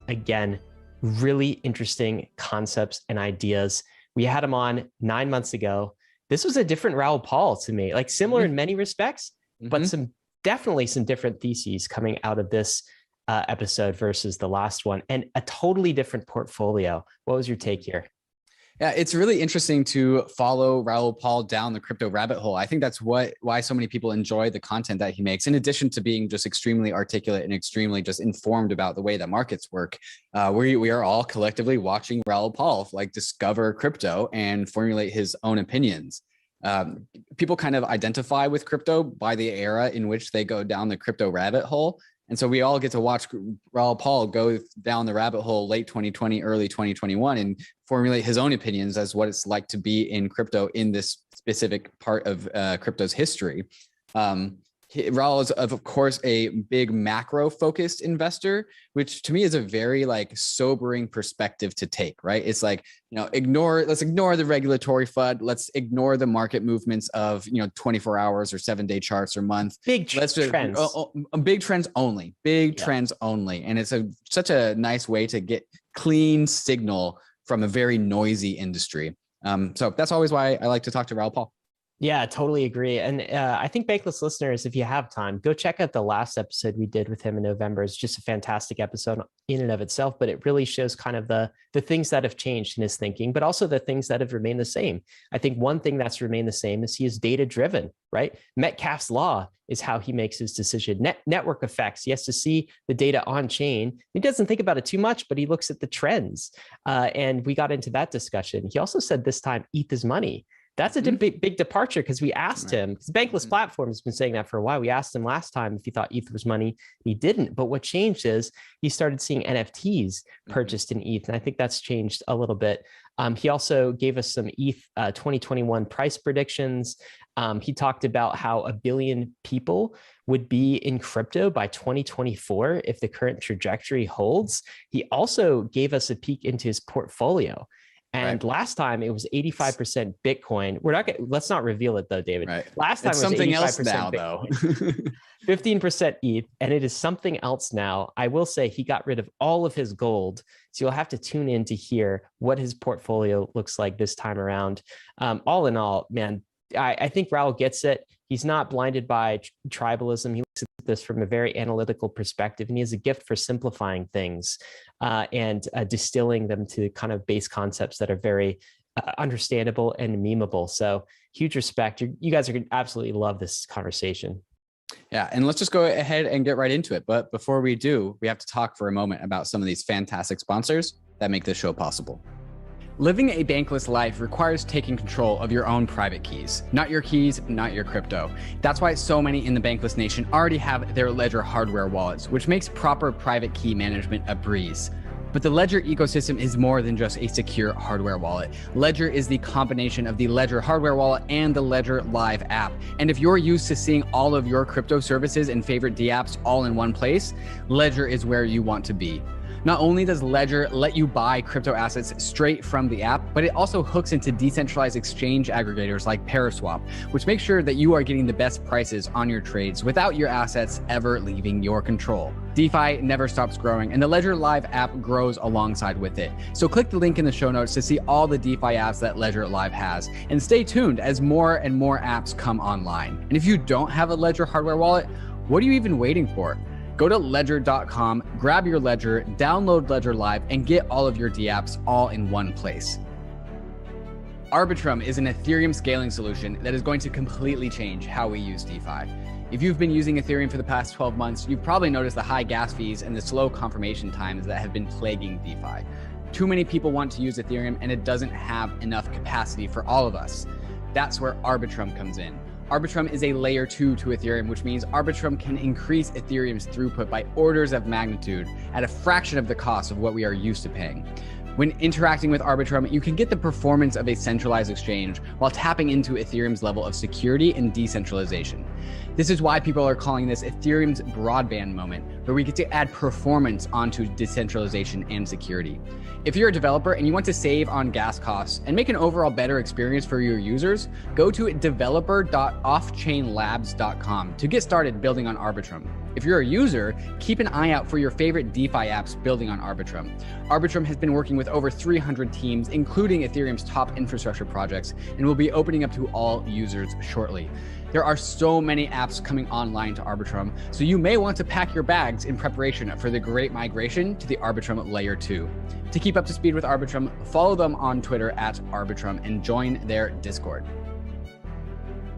again, really interesting concepts and ideas. We had him on 9 months ago. This was a different Raoul Pal to me, like similar in many respects, but definitely some different theses coming out of this episode versus the last one, and a totally different portfolio. What was your take here? Yeah, it's really interesting to follow Raoul Pal down the crypto rabbit hole. I think that's why so many people enjoy the content that he makes, in addition to being just extremely articulate and extremely just informed about the way that markets work. We are all collectively watching Raoul Pal like discover crypto and formulate his own opinions. People kind of identify with crypto by the era in which they go down the crypto rabbit hole. And so we all get to watch Raoul Pal go down the rabbit hole late 2020, early 2021, and formulate his own opinions as what it's like to be in crypto in this specific part of crypto's history. Raoul is, of course, a big macro focused investor, which to me is a very like sobering perspective to take, right? It's like, let's ignore the regulatory FUD. Let's ignore the market movements of, 24 hours or 7-day charts or month. Big trends. Big trends only, trends only. And it's such a nice way to get clean signal from a very noisy industry. So that's always why I like to talk to Raoul Pal. Yeah, totally agree. And I think Bankless listeners, if you have time, go check out the last episode we did with him in November. It's just a fantastic episode in and of itself, but it really shows kind of the things that have changed in his thinking, but also the things that have remained the same. I think one thing that's remained the same is he is data driven, right? Metcalfe's law is how he makes his decision. Network effects. He has to see the data on chain. He doesn't think about it too much, but he looks at the trends. And we got into that discussion. He also said this time, ETH is money. That's a big departure, because we asked him, because Bankless Platform has been saying that for a while. We asked him last time if he thought ETH was money. He didn't. But what changed is he started seeing NFTs purchased in ETH. And I think that's changed a little bit. He also gave us some ETH 2021 price predictions. He talked about how 1 billion people would be in crypto by 2024 if the current trajectory holds. He also gave us a peek into his portfolio. And last time it was 85% Bitcoin. Let's not reveal it though, David. Right. Last time it's it was something 85% else now, Bitcoin. 15% ETH, and it is something else now. I will say he got rid of all of his gold. So you'll have to tune in to hear what his portfolio looks like this time around. All in all, man, I think Raoul gets it. He's not blinded by tribalism. He looks at this from a very analytical perspective, and he has a gift for simplifying things and distilling them to kind of base concepts that are very understandable and memeable. So huge respect. You guys are going to absolutely love this conversation. Yeah, and let's just go ahead and get right into it. But before we do, we have to talk for a moment about some of these fantastic sponsors that make this show possible. Living a bankless life requires taking control of your own private keys, not your keys, not your crypto. That's why so many in the Bankless Nation already have their Ledger hardware wallets, which makes proper private key management a breeze. But the Ledger ecosystem is more than just a secure hardware wallet. Ledger is the combination of the Ledger hardware wallet and the Ledger Live app. And if you're used to seeing all of your crypto services and favorite dApps all in one place, Ledger is where you want to be. Not only does Ledger let you buy crypto assets straight from the app, but it also hooks into decentralized exchange aggregators like Paraswap, which makes sure that you are getting the best prices on your trades without your assets ever leaving your control. DeFi never stops growing, and the Ledger Live app grows alongside with it. So click the link in the show notes to see all the DeFi apps that Ledger Live has, and stay tuned as more and more apps come online. And if you don't have a Ledger hardware wallet, what are you even waiting for? Go to ledger.com, grab your Ledger, download Ledger Live, and get all of your dApps all in one place. Arbitrum is an Ethereum scaling solution that is going to completely change how we use DeFi. If you've been using Ethereum for the past 12 months, you've probably noticed the high gas fees and the slow confirmation times that have been plaguing DeFi. Too many people want to use Ethereum, and it doesn't have enough capacity for all of us. That's where Arbitrum comes in. Arbitrum is a layer 2 to Ethereum, which means Arbitrum can increase Ethereum's throughput by orders of magnitude at a fraction of the cost of what we are used to paying. When interacting with Arbitrum, you can get the performance of a centralized exchange while tapping into Ethereum's level of security and decentralization. This is why people are calling this Ethereum's broadband moment, where we get to add performance onto decentralization and security. If you're a developer and you want to save on gas costs and make an overall better experience for your users, go to developer.offchainlabs.com to get started building on Arbitrum. If you're a user, keep an eye out for your favorite DeFi apps building on Arbitrum. Arbitrum has been working with over 300 teams, including Ethereum's top infrastructure projects, and will be opening up to all users shortly. There are so many apps coming online to Arbitrum, so you may want to pack your bags in preparation for the great migration to the Arbitrum Layer 2. To keep up to speed with Arbitrum, follow them on Twitter at Arbitrum and join their Discord.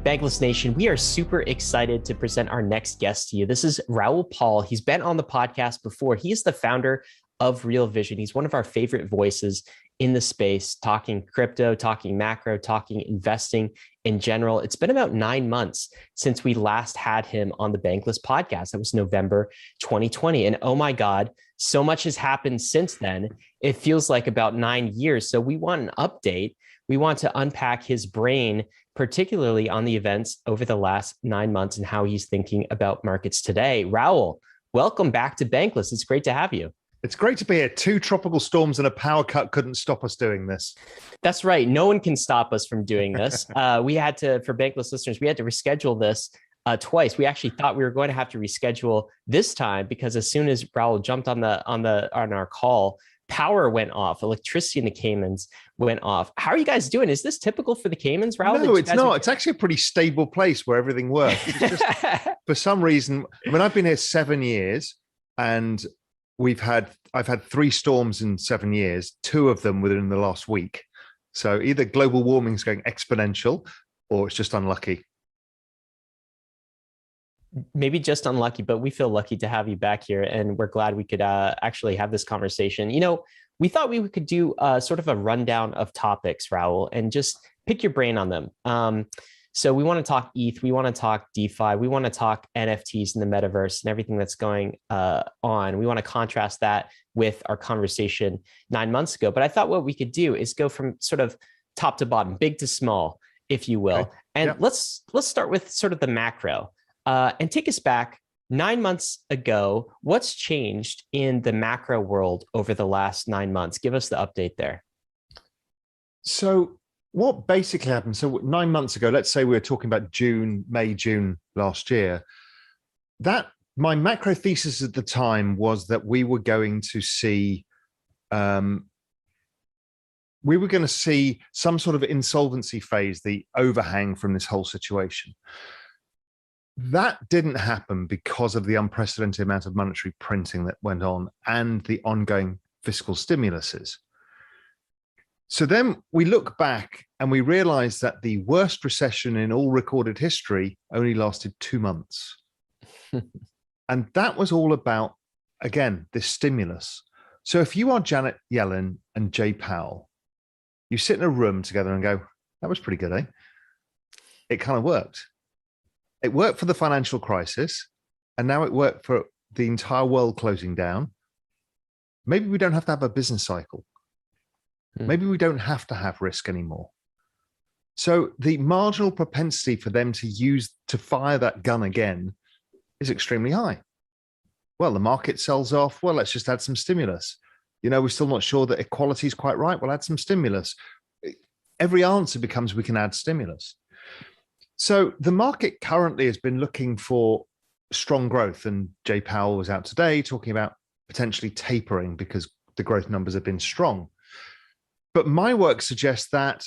Bankless Nation, we are super excited to present our next guest to you. This is Raoul Pal. He's been on the podcast before. He is the founder of Real Vision. He's one of our favorite voices in the space, talking crypto, talking macro, talking investing in general. It's been about 9 months since we last had him on the Bankless podcast. That was November 2020. And oh my God, so much has happened since then. It feels like about 9 years. So we want an update. We want to unpack his brain, particularly on the events over the last 9 months and how he's thinking about markets today. Raoul, welcome back to Bankless. It's great to have you. It's great to be here. 2 tropical storms and a power cut couldn't stop us doing this. That's right. No one can stop us from doing this. We had to, for Bankless listeners, we had to reschedule this twice. We actually thought we were going to have to reschedule this time because as soon as Raoul jumped on our call, power went off. Electricity in the Caymans went off. How are you guys doing? Is this typical for the Caymans, Raoul? No, it's not. It's actually a pretty stable place where everything works. It's just, for some reason, I mean, I've been here 7 years, and I've had 3 storms in 7 years, 2 of them within the last week. So either global warming is going exponential, or it's just unlucky. Maybe just unlucky, but we feel lucky to have you back here, and we're glad we could actually have this conversation. You know, we thought we could do sort of a rundown of topics, Raoul, and just pick your brain on them. So we want to talk ETH, we want to talk DeFi, we want to talk NFTs in the metaverse and everything that's going on. We want to contrast that with our conversation 9 months ago. But I thought what we could do is go from sort of top to bottom, big to small, if you will. Okay. And let's start with sort of the macro. And take us back 9 months ago. What's changed in the macro world over the last 9 months? Give us the update there. So what basically happened? So 9 months ago, let's say we were talking about May, June last year, that my macro thesis at the time was that we were going to see some sort of insolvency phase, the overhang from this whole situation. That didn't happen because of the unprecedented amount of monetary printing that went on and the ongoing fiscal stimuluses. So then we look back and we realize that the worst recession in all recorded history only lasted 2 months. And that was all about, again, this stimulus. So if you are Janet Yellen and Jay Powell, you sit in a room together and go, that was pretty good, eh? It kind of worked. It worked for the financial crisis, and now it worked for the entire world closing down. Maybe we don't have to have a business cycle. Maybe we don't have to have risk anymore. So the marginal propensity for them to fire that gun again is extremely high. Well, the market sells off. Well, let's just add some stimulus. You know, we're still not sure that equality is quite right. We'll add some stimulus. Every answer becomes we can add stimulus. So the market currently has been looking for strong growth, and Jay Powell was out today talking about potentially tapering because the growth numbers have been strong. But my work suggests that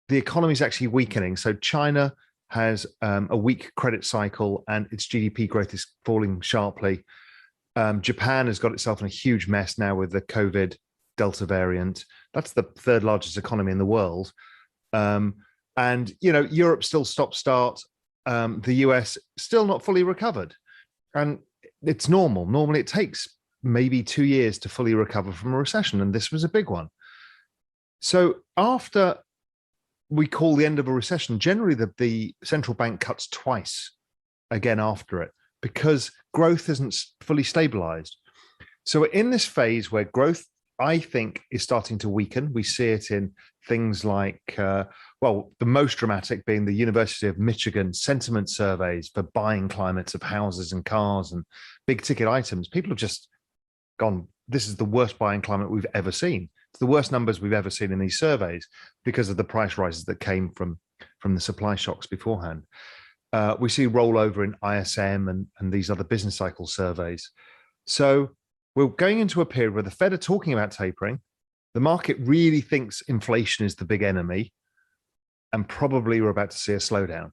the economy is actually weakening. So China has a weak credit cycle and its GDP growth is falling sharply. Japan has got itself in a huge mess now with the COVID Delta variant. That's the 3rd largest economy in the world. And, you know, Europe still stop-start. The US still not fully recovered. And it's normal. Normally it takes maybe 2 years to fully recover from a recession. And this was a big one. So after we call the end of a recession, generally the central bank cuts twice again after it because growth isn't fully stabilized. So we're in this phase where growth, I think, is starting to weaken. We see it in things like, well, the most dramatic being the University of Michigan sentiment surveys for buying climates of houses and cars and big ticket items. People have just gone, this is the worst buying climate we've ever seen. It's the worst numbers we've ever seen in these surveys because of the price rises that came from the supply shocks beforehand. We see rollover in ISM and these other business cycle surveys. So we're going into a period where the Fed are talking about tapering. The market really thinks inflation is the big enemy, and probably we're about to see a slowdown.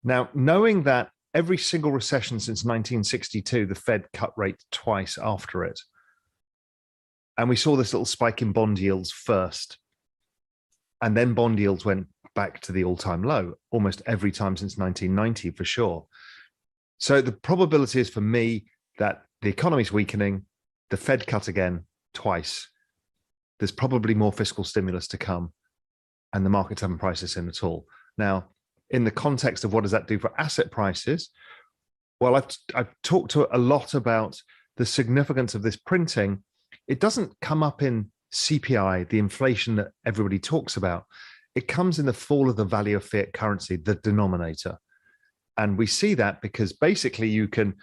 Now, knowing that every single recession since 1962, the Fed cut rates twice after it, and we saw this little spike in bond yields first, and then bond yields went back to the all-time low almost every time since 1990 for sure. So the probability is for me that the economy's weakening, the Fed cut again twice. There's probably more fiscal stimulus to come, and the markets haven't priced this in at all. Now, in the context of what does that do for asset prices? Well, I've talked to a lot about the significance of this printing. It doesn't come up in CPI, the inflation that everybody talks about. It comes in the fall of the value of fiat currency, the denominator. And we see that because basically you can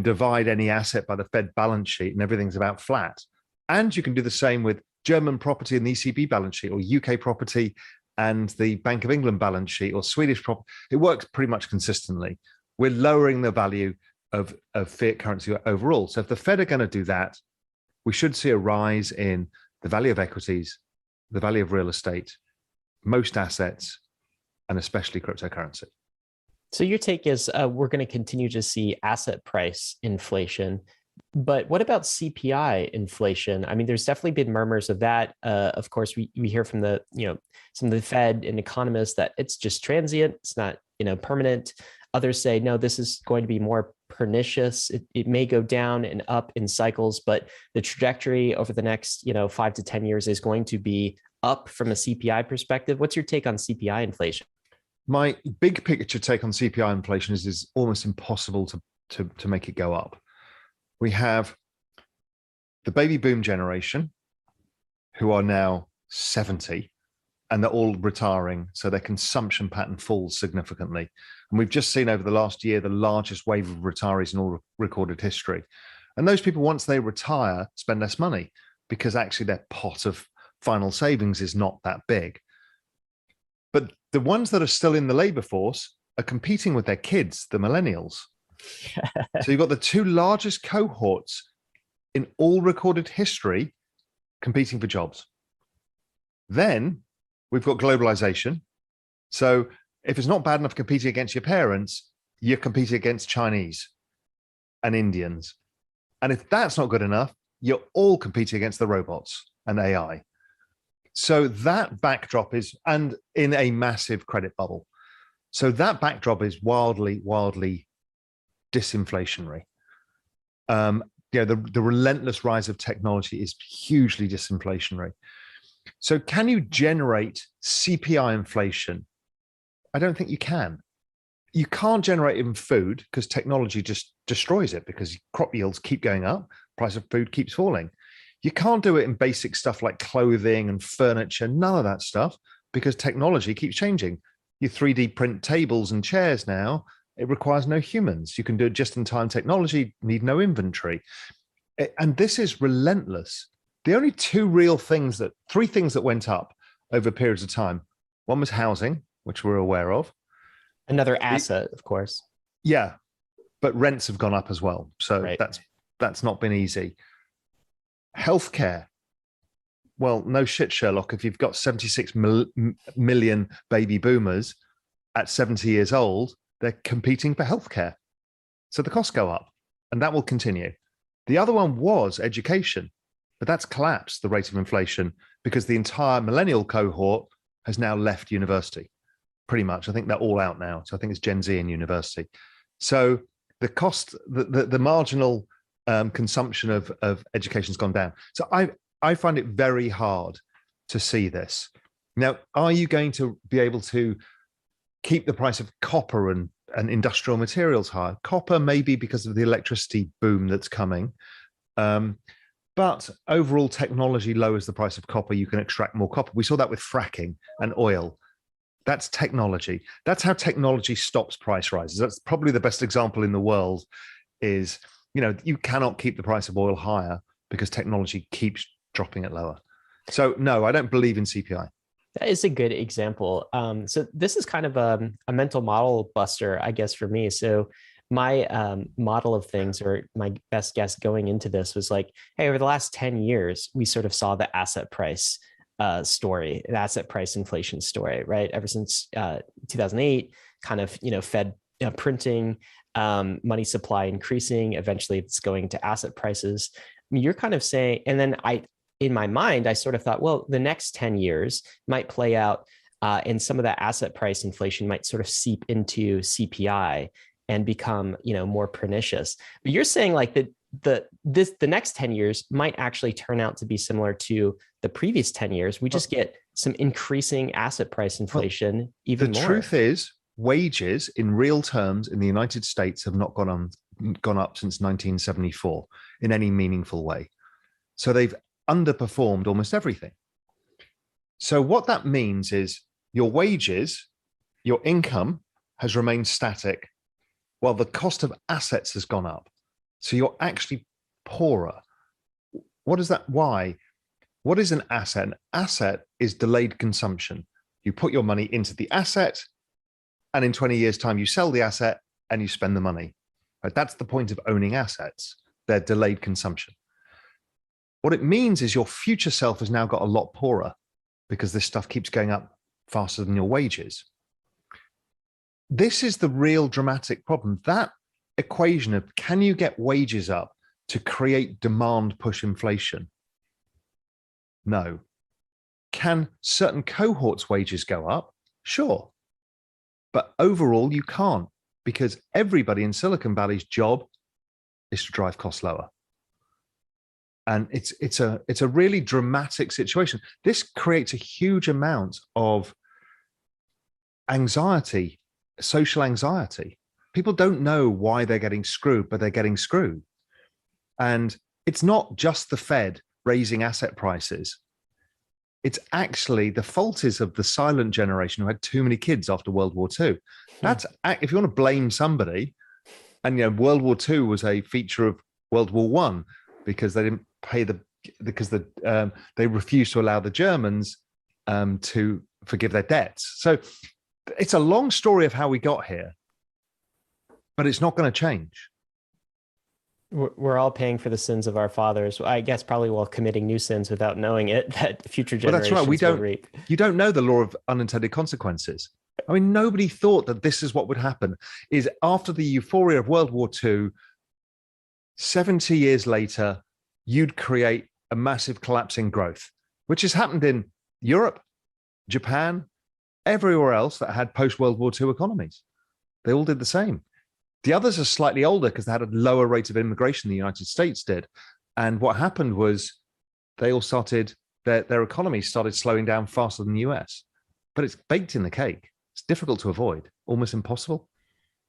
divide any asset by the Fed balance sheet and everything's about flat. And you can do the same with German property and the ECB balance sheet, or UK property and the Bank of England balance sheet, or Swedish property. It works pretty much consistently. We're lowering the value of fiat currency overall. So if the Fed are going to do that, we should see a rise in the value of equities, the value of real estate, most assets, and especially cryptocurrency. So your take is we're going to continue to see asset price inflation, but what about CPI inflation? I mean, there's definitely been murmurs of that. Of course, we hear from some of the Fed and economists that it's just transient, it's not permanent. Others say no, this is going to be more pernicious. It may go down and up in cycles, but the trajectory over the next 5 to 10 years is going to be up from a CPI perspective. What's your take on CPI inflation? My big picture take on CPI inflation is almost impossible to make it go up. We have the baby boom generation, who are now 70, and they're all retiring, so their consumption pattern falls significantly. And we've just seen over the last year the largest wave of retirees in all recorded history. And those people, once they retire, spend less money because actually their pot of final savings is not that big. But the ones that are still in the labor force are competing with their kids, the millennials. So you've got the two largest cohorts in all recorded history competing for jobs. Then we've got globalization. So if it's not bad enough competing against your parents, you're competing against Chinese and Indians. And if that's not good enough, you're all competing against the robots and AI. So that backdrop is, and in a massive credit bubble. So that backdrop is wildly, wildly disinflationary. The relentless rise of technology is hugely disinflationary. So can you generate CPI inflation? I don't think you can. You can't generate it in food because technology just destroys it, because crop yields keep going up, price of food keeps falling. You can't do it in basic stuff like clothing and furniture, none of that stuff, because technology keeps changing. You 3D print tables and chairs now, it requires no humans. You can do it just-in-time technology, need no inventory. And this is relentless. The only three things that went up over periods of time, one was housing, which we're aware of. Another asset, of course. Yeah, but rents have gone up as well. So right. that's not been easy. Healthcare. Well, no shit, Sherlock. If you've got 76 million baby boomers at 70 years old, they're competing for healthcare. So the costs go up, and that will continue. The other one was education, but that's collapsed, the rate of inflation, because the entire millennial cohort has now left university, pretty much. I think they're all out now. So I think it's Gen Z in university. So the cost, the marginal consumption of education has gone down. So I find it very hard to see this. Now, are you going to be able to keep the price of copper and industrial materials high? Copper, maybe because of the electricity boom that's coming. But overall technology lowers the price of copper. You can extract more copper. We saw that with fracking and oil. That's technology. That's how technology stops price rises. That's probably the best example in the world is, you cannot keep the price of oil higher because technology keeps dropping it lower. So no, I don't believe in CPI. That is a good example. So this is kind of a mental model buster, I guess, for me. So my model of things, or my best guess going into this, was like, hey, over the last 10 years, we sort of saw the asset price story, an asset price inflation story, right? Ever since 2008, kind of, Fed printing, money supply increasing, eventually it's going to asset prices. I mean, you're kind of saying, and then in my mind, I sort of thought, well, the next 10 years might play out, and some of that asset price inflation might sort of seep into CPI and become, more pernicious. But you're saying like the next 10 years might actually turn out to be similar to the previous 10 years. We just get some increasing asset price inflation even more. The truth is, wages in real terms in the United States have not gone up since 1974 in any meaningful way. So they've underperformed almost everything. So what that means is your wages, your income has remained static while the cost of assets has gone up. So you're actually poorer. What is that? Why? What is an asset? An asset is delayed consumption. You put your money into the asset, and in 20 years' time, you sell the asset and you spend the money. Right? That's the point of owning assets. They're delayed consumption. What it means is your future self has now got a lot poorer because this stuff keeps going up faster than your wages. This is the real dramatic problem. That equation of can you get wages up to create demand push inflation? No. Can certain cohorts' wages go up? Sure. But overall, you can't, because everybody in Silicon Valley's job is to drive costs lower. And it's a really dramatic situation. This creates a huge amount of anxiety, social anxiety. People don't know why they're getting screwed, but they're getting screwed. And it's not just the Fed raising asset prices. It's actually the fault is of the silent generation who had too many kids after World War II. That's, if you want to blame somebody, and World War II was a feature of World War One because they didn't pay they refused to allow the Germans to forgive their debts. So it's a long story of how we got here, but it's not going to change. We're all paying for the sins of our fathers, I guess, probably while committing new sins without knowing it, that future generations that's right. will reap. You don't know the law of unintended consequences. I mean, nobody thought that this is what would happen. Is after the euphoria of World War II, 70 years later, you'd create a massive collapse in growth, which has happened in Europe, Japan, everywhere else that had post-World War II economies. They all did the same. The others are slightly older because they had a lower rate of immigration than the United States did. And what happened was they all started, their economies started slowing down faster than the US. But it's baked in the cake. It's difficult to avoid, almost impossible.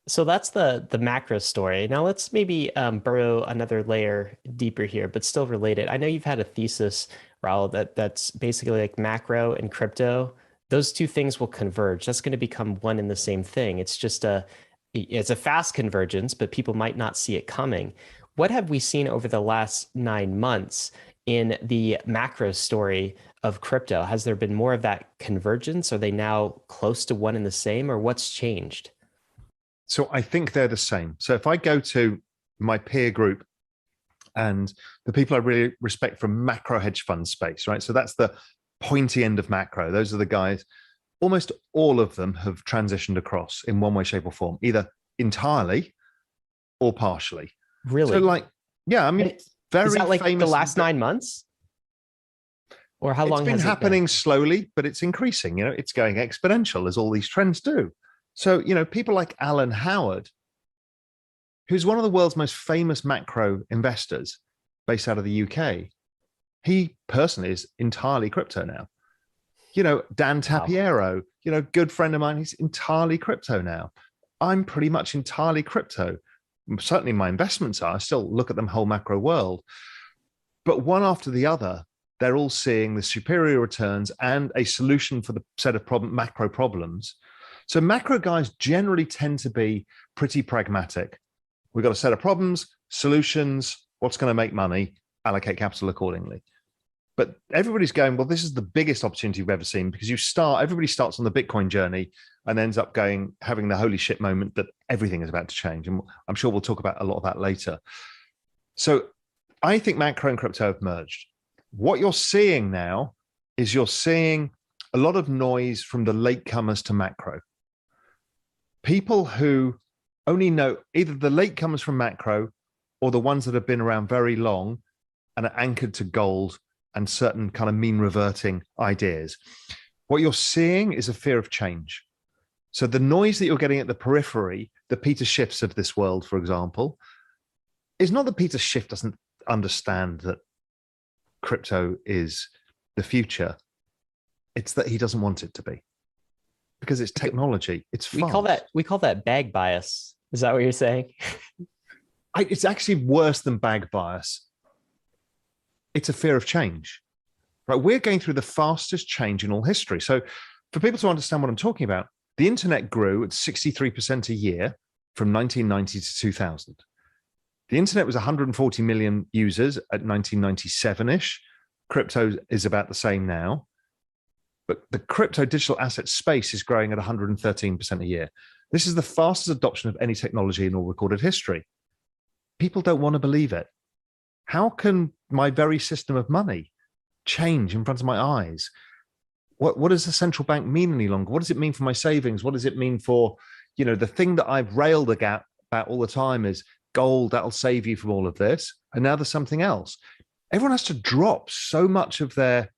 So that's the macro story. Now let's maybe burrow another layer deeper here, but still related. I know you've had a thesis, Raul, that's basically like macro and crypto. Those two things will converge. That's going to become one and the same thing. It's a fast convergence, but people might not see it coming. What have we seen over the last 9 months in the macro story of crypto? Has there been more of that convergence? Are they now close to one and the same, or what's changed? So I think they're the same. So if I go to my peer group and the people I really respect from macro hedge fund space, right? So that's the pointy end of macro. Those are the guys, almost all of them have transitioned across in one way, shape or form, either entirely or partially. Really? So I mean, very Is that like famous. The last 9 months? Or how long has it been? It's been happening slowly, but it's increasing. It's going exponential as all these trends do. So, people like Alan Howard, who's one of the world's most famous macro investors based out of the UK, he personally is entirely crypto now. Dan Tapiero, good friend of mine, he's entirely crypto now. I'm pretty much entirely crypto. Certainly my investments are. I still look at them whole macro world. But one after the other, they're all seeing the superior returns and a solution for the set of macro problems. So macro guys generally tend to be pretty pragmatic. We've got a set of problems, solutions, what's going to make money, allocate capital accordingly. But everybody's going, well, this is the biggest opportunity we've ever seen, because everybody starts on the Bitcoin journey and ends up having the holy shit moment that everything is about to change. And I'm sure we'll talk about a lot of that later. So I think macro and crypto have merged. What you're seeing now is you're seeing a lot of noise from the latecomers to macro. People who only know either the latecomers from macro or the ones that have been around very long and are anchored to gold and certain kind of mean reverting ideas. What you're seeing is a fear of change. So the noise that you're getting at the periphery, the Peter Schiffs of this world, for example, is not that Peter Schiff doesn't understand that crypto is the future. It's that he doesn't want it to be, because it's technology. It's fast. We call that bag bias. Is that what you're saying? It's actually worse than bag bias. It's a fear of change, right? We're going through the fastest change in all history. So for people to understand what I'm talking about, the internet grew at 63% a year from 1990 to 2000. The internet was 140 million users at 1997-ish. Crypto is about the same now. But the crypto digital asset space is growing at 113% a year. This is the fastest adoption of any technology in all recorded history. People don't want to believe it. How can my very system of money change in front of my eyes? What does the central bank mean any longer? What does it mean for my savings? What does it mean for, the thing that I've railed about all the time is gold, that'll save you from all of this. And now there's something else. Everyone has to drop so much of their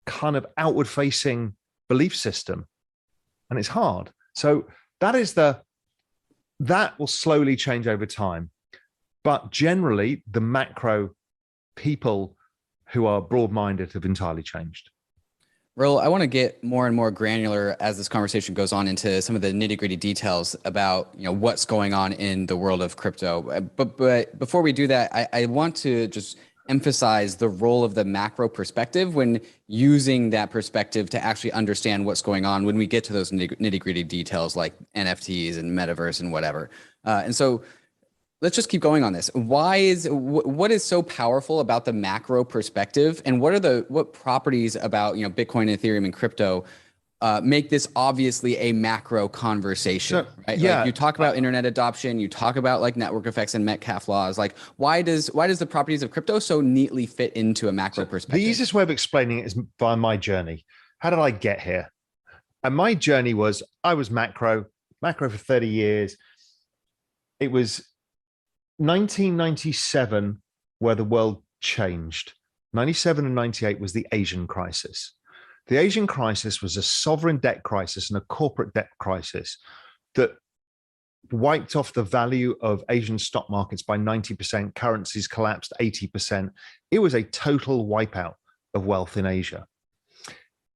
kind of outward facing belief system. And it's hard. So that will slowly change over time. But generally, the macro people who are broad-minded have entirely changed. Raul, I want to get more and more granular as this conversation goes on into some of the nitty-gritty details about what's going on in the world of crypto. But before we do that, I want to just emphasize the role of the macro perspective when using that perspective to actually understand what's going on when we get to those nitty-gritty details like NFTs and metaverse and whatever. And so let's just keep going on this. What is so powerful about the macro perspective, and what properties about Bitcoin, Ethereum, and crypto make this obviously a macro conversation? Right? Yeah, like you talk about internet adoption, you talk about like network effects and Metcalfe laws. Like why does the properties of crypto so neatly fit into a macro perspective? The easiest way of explaining it is by my journey. How did I get here? And my journey was I was macro for 30 years. It was 1997 where the world changed. 97 and 98 was the Asian crisis. The Asian crisis was a sovereign debt crisis and a corporate debt crisis that wiped off the value of Asian stock markets by 90%. Currencies collapsed 80%. It was a total wipeout of wealth in Asia.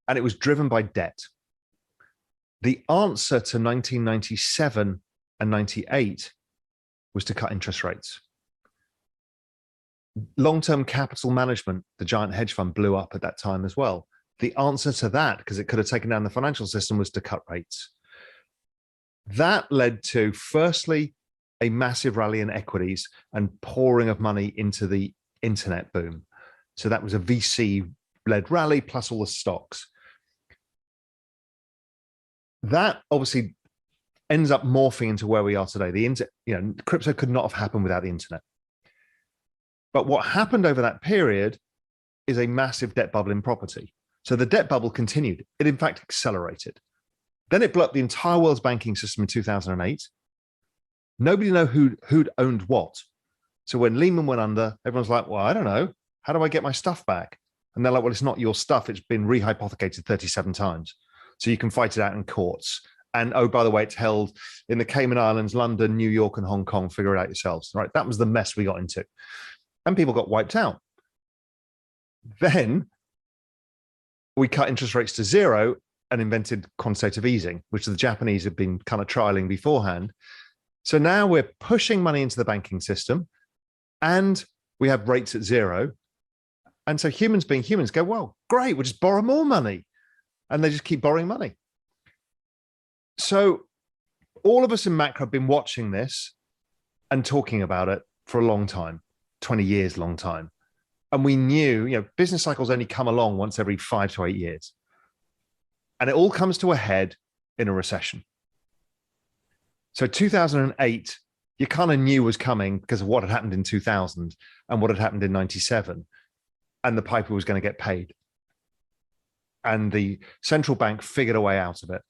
And it was driven by debt. The answer to 1997 and 98 was to cut interest rates. Long-term capital management, the giant hedge fund, blew up at that time as well. The answer to that, because it could have taken down the financial system, was to cut rates. That led to, firstly, a massive rally in equities and pouring of money into the internet boom. So that was a VC-led rally plus all the stocks. That obviously ends up morphing into where we are today. Crypto could not have happened without the internet. But what happened over that period is a massive debt bubble in property. So the debt bubble continued. It, in fact, accelerated. Then it blew up the entire world's banking system in 2008. Nobody knew who'd owned what. So when Lehman went under, everyone's like, well, I don't know. How do I get my stuff back? And they're like, well, it's not your stuff. It's been rehypothecated 37 times. So you can fight it out in courts. And oh, by the way, it's held in the Cayman Islands, London, New York, and Hong Kong. Figure it out yourselves, right? That was the mess we got into. And people got wiped out. Then we cut interest rates to zero and invented quantitative easing, which the Japanese had been kind of trialing beforehand. So now we're pushing money into the banking system and we have rates at zero. And so humans being humans go, well, great, we'll just borrow more money. And they just keep borrowing money. So all of us in macro have been watching this and talking about it for a long time, 20 years, long time. And we knew, business cycles only come along once every 5 to 8 years. And it all comes to a head in a recession. So 2008, you kind of knew was coming because of what had happened in 2000 and what had happened in 97. And the piper was going to get paid. And the central bank figured a way out of it.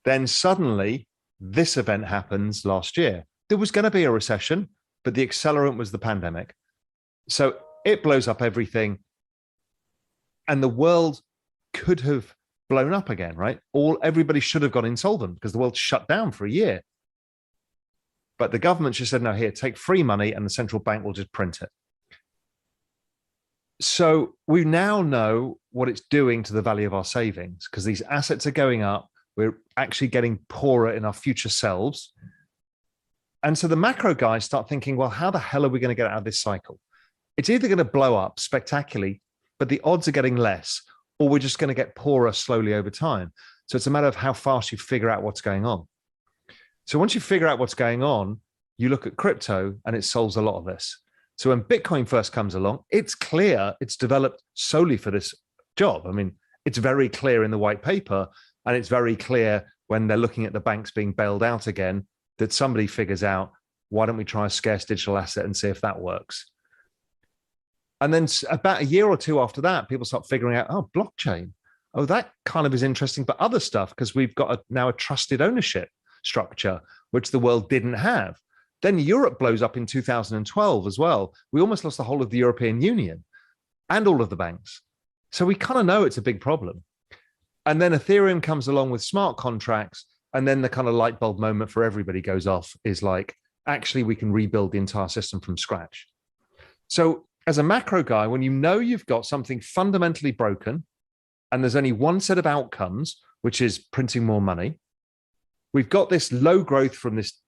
Then suddenly, this event happens last year. There was going to be a recession, but the accelerant was the pandemic. So it blows up everything. And the world could have blown up again, right? Everybody should have gone insolvent because the world shut down for a year. But the government just said, no, here, take free money and the central bank will just print it. So we now know what it's doing to the value of our savings because these assets are going up. We're actually getting poorer in our future selves. And so the macro guys start thinking, well, how the hell are we going to get out of this cycle? It's either going to blow up spectacularly, but the odds are getting less, or we're just going to get poorer slowly over time. So it's a matter of how fast you figure out what's going on. So once you figure out what's going on, you look at crypto and it solves a lot of this. So when Bitcoin first comes along, it's clear it's developed solely for this job. I mean, it's very clear in the white paper, and it's very clear when they're looking at the banks being bailed out again, that somebody figures out, why don't we try a scarce digital asset and see if that works? And then about a year or two after that, people start figuring out, oh, blockchain. Oh, that kind of is interesting, but other stuff, because we've got now a trusted ownership structure, which the world didn't have. Then Europe blows up in 2012 as well. We almost lost the whole of the European Union and all of the banks. So we kind of know it's a big problem. And then Ethereum comes along with smart contracts. And then the kind of light bulb moment for everybody goes off is like, actually, we can rebuild the entire system from scratch. So as a macro guy, when you know you've got something fundamentally broken and there's only one set of outcomes, which is printing more money, we've got this low growth from this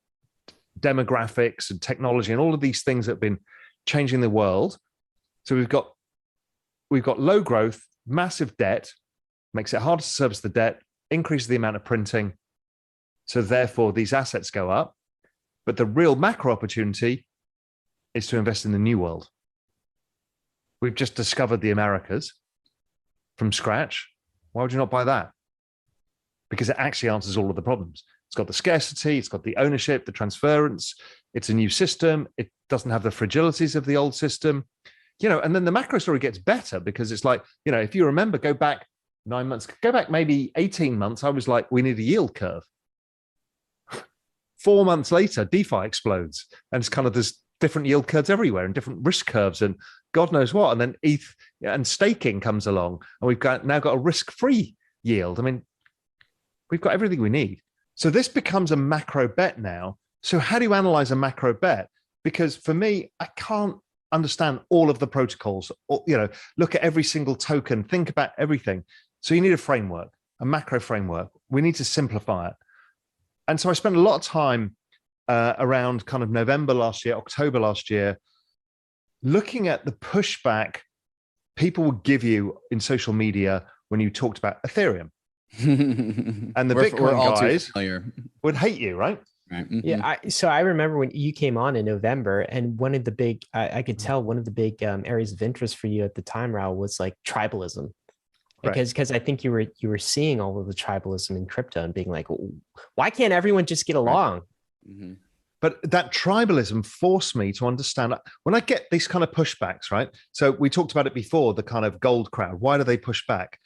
demographics and technology and all of these things that have been changing the world. So we've got low growth, massive debt, makes it harder to service the debt, increases the amount of printing. So therefore, these assets go up. But the real macro opportunity is to invest in the new world. We've just discovered the Americas from scratch. Why would you not buy that? Because it actually answers all of the problems. It's got the scarcity, it's got the ownership, the transference. It's a new system. It doesn't have the fragilities of the old system. And then the macro story gets better because it's like, if you remember, go back 9 months, go back maybe 18 months, I was like, we need a yield curve. 4 months later, DeFi explodes. And it's kind of there's different yield curves everywhere and different risk curves and God knows what. And then ETH and staking comes along and we've now got a risk-free yield. I mean, we've got everything we need. So this becomes a macro bet now. So how do you analyze a macro bet? Because for me, I can't understand all of the protocols, or, look at every single token, think about everything. So you need a framework, a macro framework. We need to simplify it. And so I spent a lot of time around kind of November last year, October last year, looking at the pushback people would give you in social media when you talked about Ethereum. And the Bitcoin guys would hate you, right? Right. Mm-hmm. Yeah. So I remember when you came on in November, and one of the big, I could tell one of the big areas of interest for you at the time, Raul, was like tribalism. Because I think you were seeing all of the tribalism in crypto and being like, why can't everyone just get along? Mm-hmm. But that tribalism forced me to understand when I get these kind of pushbacks, right? So we talked about it before, the kind of gold crowd. Why do they push back?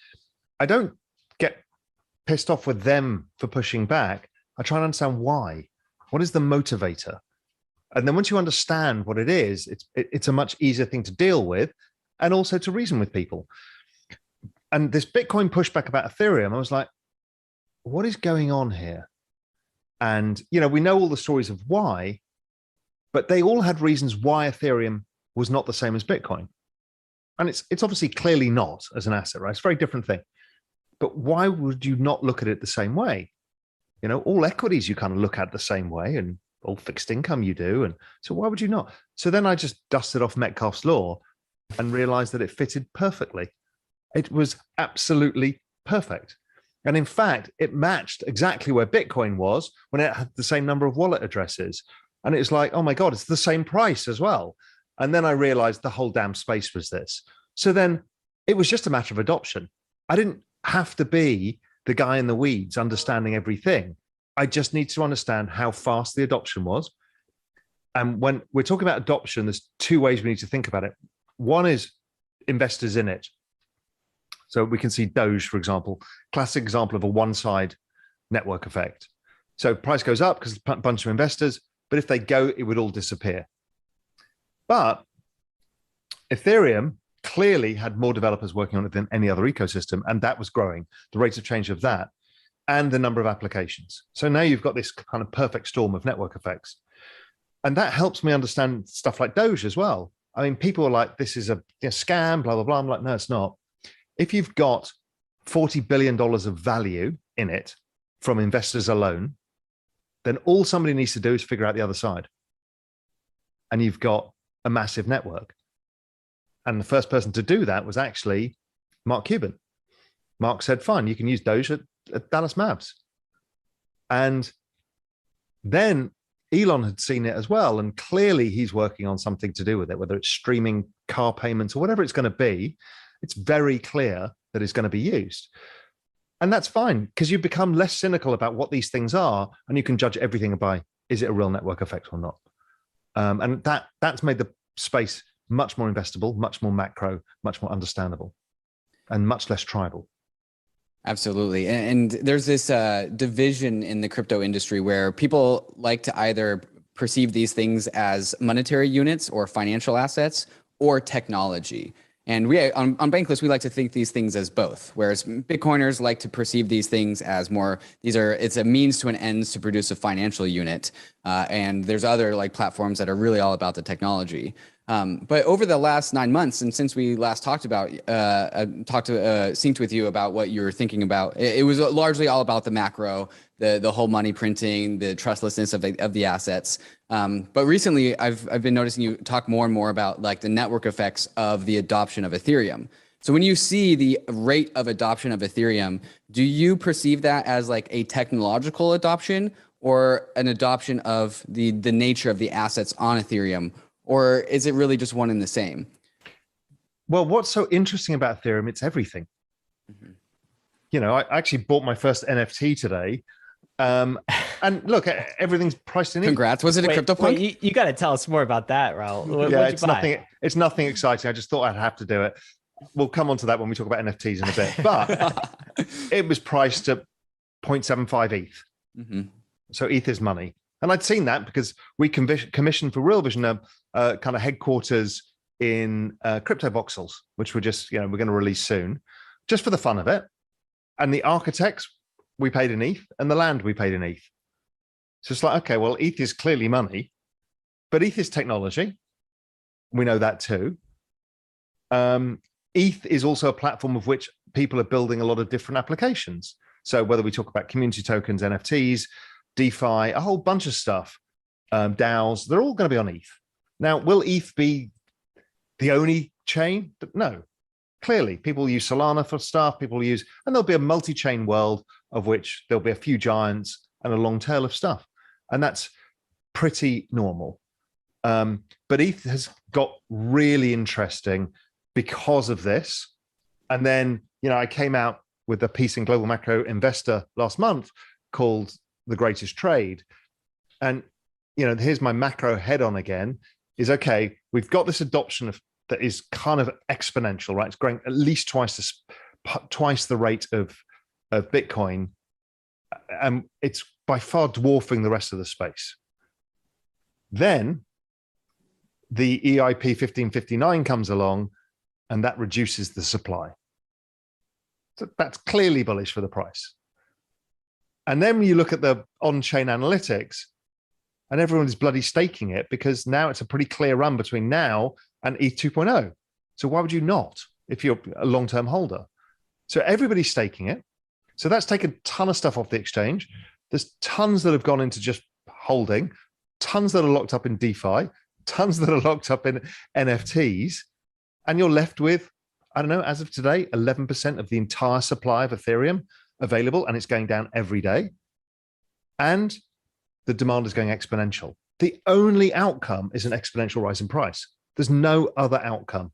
I don't get pissed off with them for pushing back. I try and understand why. What is the motivator? And then once you understand what it is, it's a much easier thing to deal with and also to reason with people. And this Bitcoin pushback about Ethereum, I was like, what is going on here? And, we know all the stories of why, but they all had reasons why Ethereum was not the same as Bitcoin. And it's obviously clearly not as an asset, right? It's a very different thing. But why would you not look at it the same way? All equities you kind of look at the same way, and all fixed income you do. And so why would you not? So then I just dusted off Metcalfe's law and realized that it fitted perfectly. It was absolutely perfect. And in fact, it matched exactly where Bitcoin was when it had the same number of wallet addresses. And it was like, oh my God, it's the same price as well. And then I realized the whole damn space was this. So then it was just a matter of adoption. I didn't have to be the guy in the weeds understanding everything. I just need to understand how fast the adoption was. And when we're talking about adoption, there's two ways we need to think about it. One is investors in it. So we can see Doge, for example, classic example of a one-side network effect. So price goes up because a bunch of investors, but if they go, it would all disappear. But Ethereum clearly had more developers working on it than any other ecosystem, and that was growing, the rate of change of that, and the number of applications. So now you've got this kind of perfect storm of network effects. And that helps me understand stuff like Doge as well. I mean, people are like, this is a scam, blah, blah, blah. I'm like, no, it's not. If you've got $40 billion of value in it from investors alone, then all somebody needs to do is figure out the other side. And you've got a massive network. And the first person to do that was actually Mark Cuban. Mark said, fine, you can use Doge at Dallas Mavs. And then Elon had seen it as well. And clearly he's working on something to do with it, whether it's streaming car payments or whatever it's going to be. It's very clear that it's going to be used. And that's fine, because you become less cynical about what these things are, and you can judge everything by, is it a real network effect or not? And that's made the space much more investable, much more macro, much more understandable, and much less tribal. Absolutely. And there's this division in the crypto industry where people like to either perceive these things as monetary units or financial assets or technology. And we on Bankless, we like to think these things as both, whereas Bitcoiners like to perceive these things as more, it's a means to an end to produce a financial unit. And there's other like platforms that are really all about the technology. But over the last 9 months, and since we last talked about, synced with you about what you were thinking about, it was largely all about the macro, the whole money printing, the trustlessness of the assets. But recently, I've been noticing you talk more and more about like the network effects of the adoption of Ethereum. So when you see the rate of adoption of Ethereum, do you perceive that as like a technological adoption or an adoption of the nature of the assets on Ethereum? Or is it really just one and the same? Well, what's so interesting about Ethereum, it's everything. Mm-hmm. You know, I actually bought my first NFT today. And look, everything's priced in. Congrats. Was it a CryptoPunk? Wait, you got to tell us more about that, Raul. Yeah, it's nothing exciting. I just thought I'd have to do it. We'll come on to that when we talk about NFTs in a bit. But it was priced at 0.75 ETH. Mm-hmm. So ETH is money. And I'd seen that because we commissioned for Real Vision a kind of headquarters in Crypto Voxels, which we're just, we're going to release soon, just for the fun of it. And the architects, we paid in ETH, and the land we paid in ETH. So it's like, okay, well, ETH is clearly money, but ETH is technology. We know that too. ETH is also a platform of which people are building a lot of different applications. So whether we talk about community tokens, NFTs, DeFi, a whole bunch of stuff, DAOs, they're all going to be on ETH. Now, will ETH be the only chain? No. Clearly, people use Solana for stuff, and there'll be a multi-chain world of which there'll be a few giants and a long tail of stuff. And that's pretty normal. But ETH has got really interesting because of this. And then, I came out with a piece in Global Macro Investor last month called The Greatest Trade. And, here's my macro head on again is, okay, we've got this adoption that is kind of exponential, right? It's growing at least twice the rate of Bitcoin. And it's by far dwarfing the rest of the space. Then the EIP 1559 comes along and that reduces the supply. So that's clearly bullish for the price. And then you look at the on-chain analytics and everyone is bloody staking it because now it's a pretty clear run between now and ETH 2.0. So why would you not if you're a long-term holder? So everybody's staking it. So that's taken a ton of stuff off the exchange. There's tons that have gone into just holding, tons that are locked up in DeFi, tons that are locked up in NFTs. And you're left with, I don't know, as of today, 11% of the entire supply of Ethereum available, and it's going down every day. And the demand is going exponential. The only outcome is an exponential rise in price. There's no other outcome.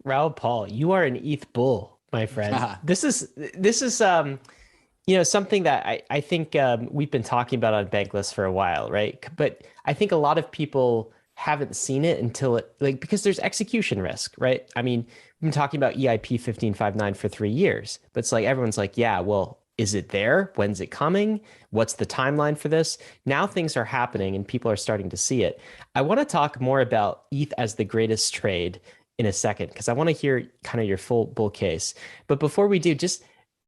Raoul Paul, you are an ETH bull, my friend. This is something that I think we've been talking about on Bankless for a while, right? But I think a lot of people haven't seen it until because there's execution risk, right? I mean, we've been talking about EIP 1559 for 3 years, but it's like everyone's like, yeah, well, is it there? When's it coming? What's the timeline for this? Now things are happening and people are starting to see it. I want to talk more about ETH as the greatest trade in a second, because I want to hear kind of your full bull case. But before we do, just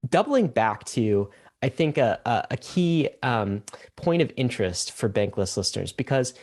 doubling back to, I think, a key point of interest for Bankless listeners, because